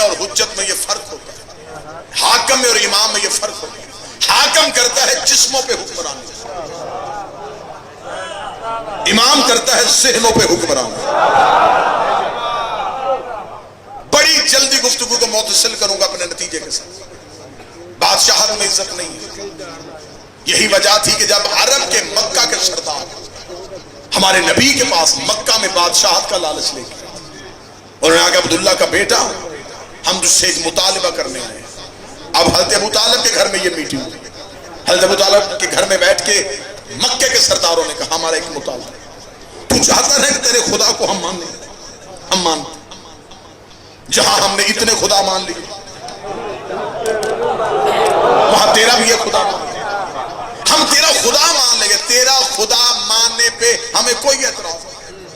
اور حجت میں یہ فرق ہوتا ہے، حاکم میں اور امام میں یہ فرق ہوتا ہے۔ حاکم کرتا ہے جسموں پہ حکمرانی، امام کرتا ہے ذہنوں پہ حکمرانی۔ بڑی جلدی گفتگو کو متصل کروں گا اپنے نتیجے کے ساتھ۔ بادشاہت میں عزت نہیں ہے، یہی وجہ تھی کہ جب عرب کے مکہ کے سردار ہمارے نبی کے پاس مکہ میں بادشاہت کا لالچ لے کے اور انہوں نے کہا عبداللہ کا بیٹا ہم تجھ سے ایک مطالبہ کرنے آئے ہیں۔ اب حضرت ابو طالب کے گھر میں یہ میٹنگ ہوئی، حضرت ابو طالب کے گھر میں بیٹھ کے مکے کے سرداروں نے کہا ہمارا ایک مطالبہ ہے، تو چاہتا ہے کہ تیرے خدا کو ہم مان لیں؟ ہم مانتے، جہاں ہم نے اتنے خدا مان لیے وہاں تیرا بھی ایک خدا مان لیں، ہم تیرا خدا مان لیں گے، تیرا خدا ماننے پہ ہمیں کوئی اعتراض نہیں،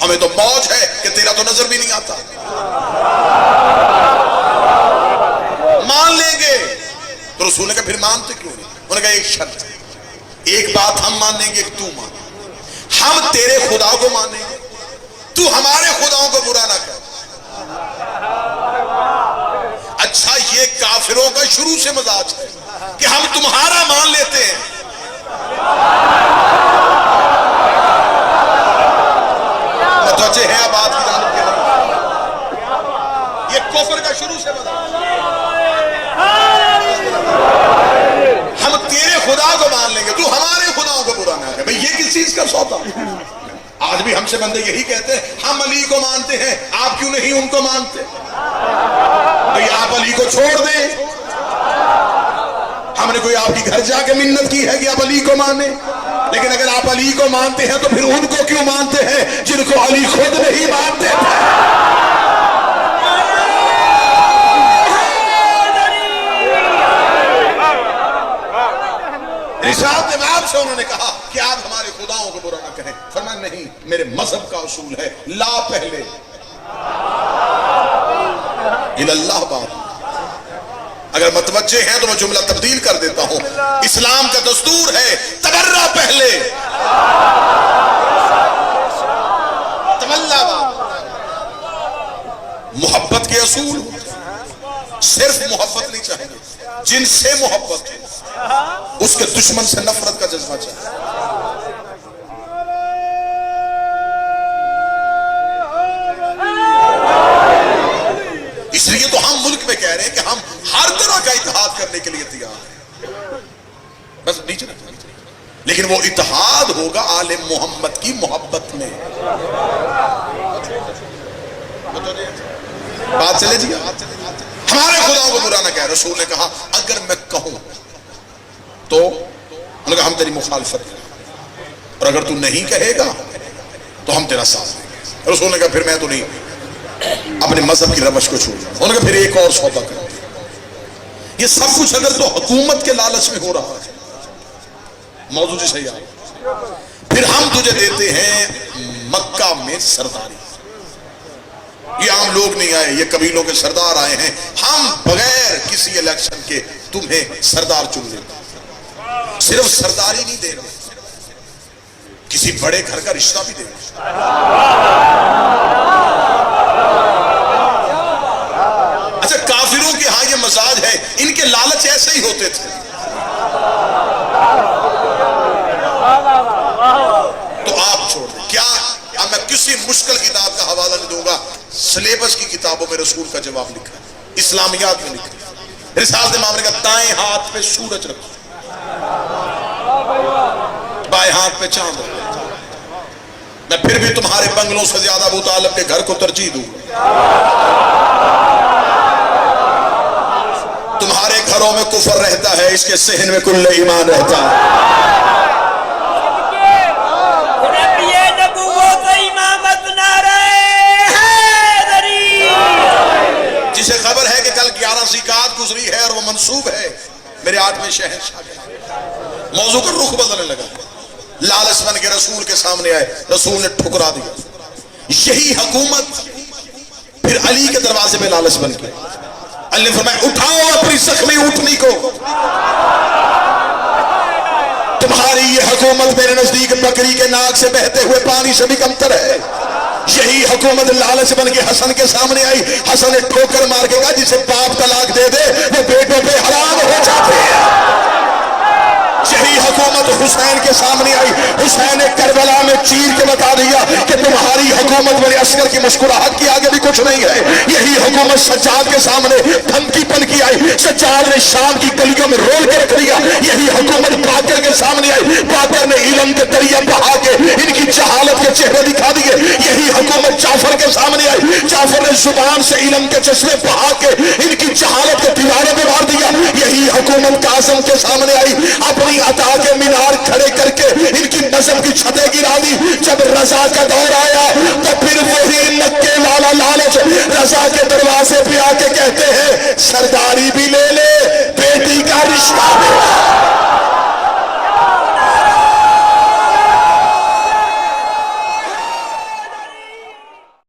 ہمیں تو موج ہے کہ تیرا تو نظر بھی نہیں آتا، مان لیں گے۔ تو رسول نے کہا پھر مانتے کیوں نہیں؟ انہوں نے کہا ایک شرط ہے، ایک بات ہم مانیں گے ایک تو مان، ہم تیرے خدا کو مانیں گے، تو ہمارے خداؤں کو برا نہ کر۔ اچھا یہ کافروں کا شروع سے مزاج ہے کہ ہم تمہارا مان لیتے ہیں، متوجہ ہیں بات کی جانب کے نہیں؟ یہ کفر کا شروع سے مزاج ہے، ہم تیرے خدا کو مان لیں گے، تو ہمارے خداؤں کو برا نہ کر۔ بھئی یہ کس چیز کا سودا؟ آج بھی ہم سے بندے یہی کہتے ہیں ہم علی کو مانتے ہیں، آپ کیوں نہیں ان کو مانتے؟ بھئی آپ علی کو چھوڑ دیں، ہم نے کوئی آپ کی گھر جا کے منت کی ہے کہ آپ علی کو مانیں، لیکن اگر آپ علی کو مانتے ہیں تو پھر ان کو کیوں مانتے ہیں جن کو علی خود نہیں مانتے تھے؟ رسالت امام سے انہوں نے کہا کہ آپ ہمارے خداؤں کو برا نہ کہیں، فرمایا نہیں، میرے مذہب کا اصول ہے لا پہلے اللہ بات۔ اگر متوجہ ہیں تو میں جملہ تبدیل کر دیتا ہوں، اسلام کا دستور ہے تبرہ پہلے تولہ بعد۔ محبت کے اصول صرف محبت نہیں چاہیے، جن سے محبت اس کے دشمن سے نفرت کا جذبہ چاہیے۔ اس لیے تو ہم ملک میں کہہ رہے ہیں کہ ہم ہر طرح کا اتحاد کرنے کے لیے تیار ہیں، بس نیچے نہ، لیکن وہ اتحاد ہوگا آل محمد کی محبت میں۔ بات چلے جی، ہمارے خداؤں کو برا نہ کہہ۔ رسول نے کہا اگر میں کہوں تو انہوں نے کہا ہم تیری مخالفت کریں، اور اگر تو نہیں کہے گا تو ہم تیرا ساتھ دیں گے۔ رسول نے کہا پھر میں تو نہیں اپنے مذہب کی روش کو چھوڑ۔ انہوں نے کہا پھر ایک اور سودا کریں۔ یہ سب کچھ اگر تو حکومت کے لالچ میں ہو رہا ہے، موضوع جی صحیح ہے، پھر ہم تجھے دیتے ہیں مکہ میں سرداری۔ یہ عام لوگ نہیں آئے، یہ قبیلوں کے سردار آئے ہیں، ہم بغیر کسی الیکشن کے تمہیں سردار چن لیں گے۔ صرف سرداری نہیں دے رہے، کسی بڑے گھر کا رشتہ بھی دے رہے۔ اچھا کافروں کے ہاں یہ مزاج ہے، ان کے لالچ ایسے ہی ہوتے تھے۔ تو آپ چھوڑ دیں، کیا اب میں کسی مشکل کتاب کا حوالہ نہیں دوں گا، سلیبس کی کتابوں میں رسول کا جواب لکھا ہے، اسلامیات میں لکھا ہے۔ رسالت امام نے کہا دائیں ہاتھ پہ سورج رکھو، بائیں ہاتھ پہ چاند رکھو۔ میں پھر بھی تمہارے بنگلوں سے زیادہ ابو طالب کے گھر کو ترجیح دوں گا۔ تمہارے گھروں میں کفر رہتا ہے، اس کے صحن میں کل ایمان رہتا ہے۔ جسے خبر ہے کہ کل 11 ذیقعد گزری ہے اور وہ منسوب ہے میرے 8ویں شہنشاہ کے، موضوع کا رخ بدلنے لگا، لالچ بن کے رسول کے سامنے آئے، رسول نے ٹھکرا دیا۔ یہی حکومت پھر علی کے دروازے میں لالچ بن کے، علی نے فرمایا اٹھاؤ اپنی زخمی اونٹنی کو، تمہاری یہ حکومت میرے نزدیک بکری کے ناک سے بہتے ہوئے پانی سے بھی کمتر ہے۔ یہی حکومت لالچ بن کے حسن کے سامنے آئی. حسن نے ٹھوکر مار کے کہا جسے باپ طلاق دے دے وہ بیٹوں پہ حرام ہو جاتے ہیں. یہی حکومت حسین کے سامنے آئی. حسین نے کربلا میں چیر کے بتا دیا کہ تمہاری حکومت میرے عسکر کی مسکراہٹ کی آگے بھی کچھ نہیں ہے. یہی حکومت سجاد کے سامنے دھمکی پن کی آئی. سجاد نے شام کی گلیوں میں رول کے رکھ دیا. یہی حکومت باقر کے سامنے آئی. باقر نے علم کے دریا بہا کے ان کی جہالت کے چہرے دکھا دیے. یہی حکومت جعفر کے سامنے آئی. جعفر نے زبان سے علم کے چشمے بہا کے ان کی جہالت کے دیواروں پہ مار دیا. یہی حکومت قاسم کے سامنے آئی. اپنی عطا کے مینار کھڑے کر کے ان کی نظم کی چھتیں گرا دی. جب رضا کا دور آیا تو پھر وہی مکے والا لالچ رضا کے دروازے پہ آ کے کہتے ہیں سرداری بھی لے لے